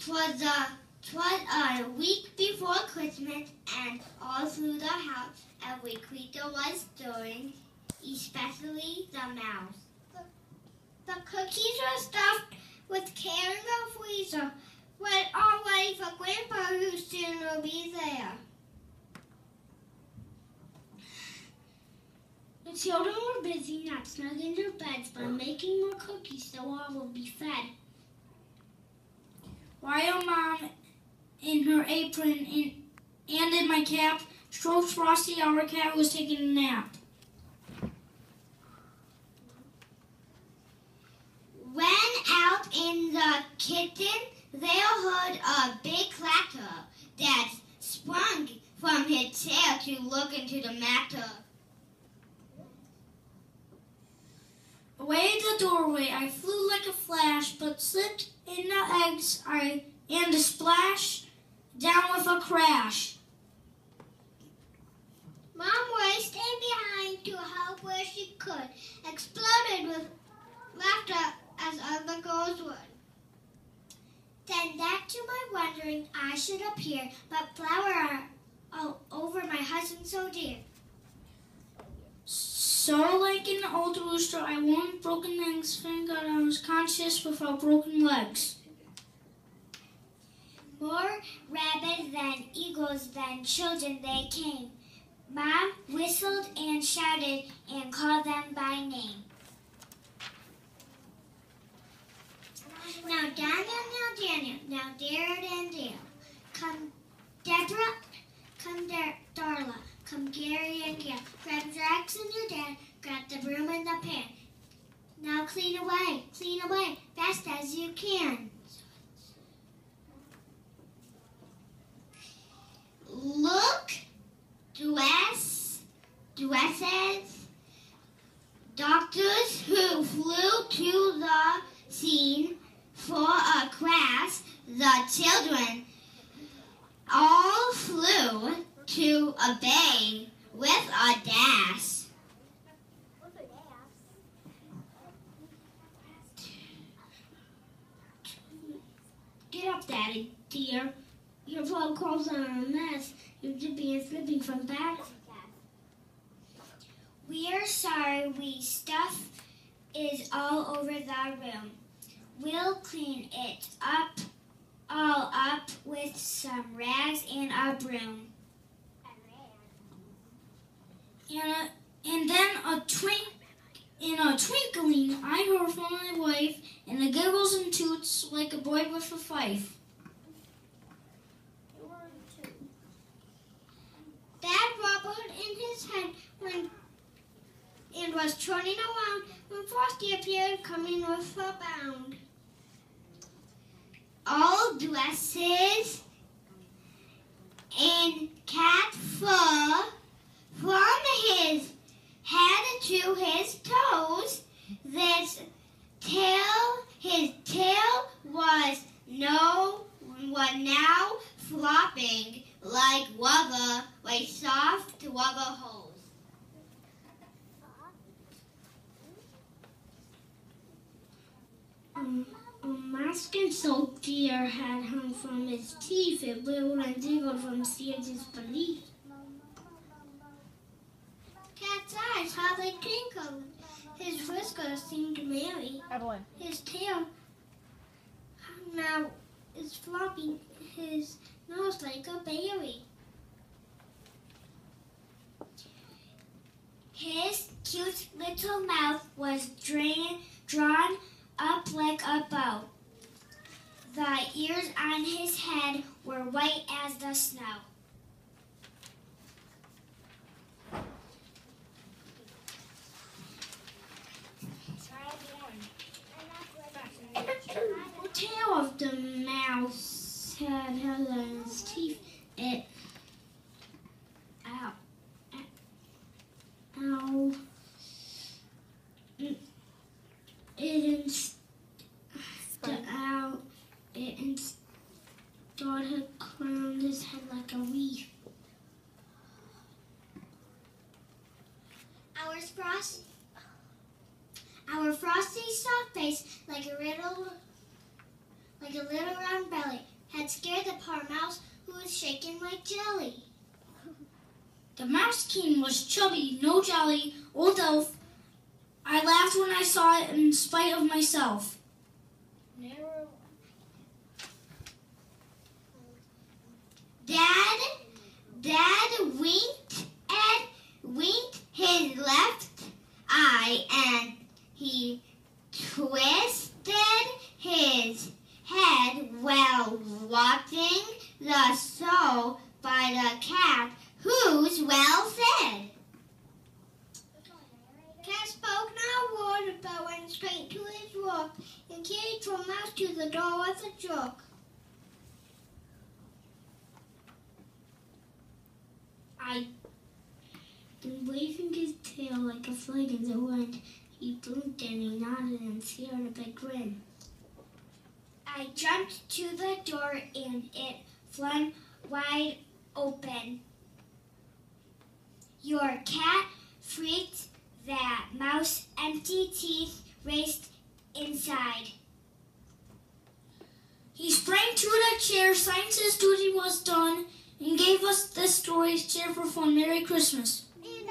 'Twas a week before Christmas, and all through the house every creature was stirring, especially the mouse. The cookies were stuffed with care in the freezer, went all ready for Grandpa, who soon will be there. The children were busy not snug in their beds, but making more cookies so all would be fed. While Mom, in her apron and in my cap, stroked Frosty, our cat, was taking a nap. When out in the kitchen, they heard a big clatter. Dad sprung from his chair to look into the matter. Away at the doorway, I flew like a flash, but slipped in the eggs, and a splash, down with a crash. Mom raced in behind to help where she could, exploded with laughter as other girls would. Then back to my wondering I should appear, but flour all over my husband so dear. So like an old rooster, I won broken eggs, thank God I was conscious without broken legs. More rabbits than eagles than children they came. Mom whistled and shouted and called them by name. Now Daniel, now Jared and Dale. Come Deborah, come Darla, come Gary and Gail. Grab Drax and your dad, grab the broom and the pan. Now clean away, fast as you can. Look, dresses, doctors who flew to the scene for a crash, the children all flew to obey with a dash. Get up, Daddy, dear. Your plug clothes are a mess. You're dripping and slipping from back. We're sorry stuff is all over the room. We'll clean it up, all up with some rags and a broom. And then in a twinkling, I heard from my wife, and the giggles and toots like a boy with a fife. Dad wobbled in his head and was turning around when Frosty appeared, coming with a bound. All dresses in cat fur from his head to his toes. His tail was now flopping like rubber, like soft rubber hose. A mask and soap deer had hung from his teeth. It wiggled and jiggled from sheer disbelief. Cat's eyes, how they twinkled. His whiskers seemed merry. Evelyn. His tail now is flopping his nose like a berry. His cute little mouth was drawn up like a bow. The ears on his head were white as the snow. The tail of the mouse had Helen's teeth. It started around his head like a wreath. Our Frosty soft face like a little round belly, was shaking like jelly. The Mouse King was chubby, no jolly, old elf. I laughed when I saw it in spite of myself. Dad winked his left eye and he twisted his head while watching the show by the cat, who's well fed. Cat spoke not a word but went straight to his work and carried from Mouse to the door with a jerk. I'd been waving his tail like a flag in the wind. He blinked and he nodded and stared a big grin. I jumped to the door and it flung wide open. Your cat freaked, that Mouse empty teeth raced inside. He sprang to the chair, signed his duty was done, and gave us this story, share for fun. Merry Christmas. And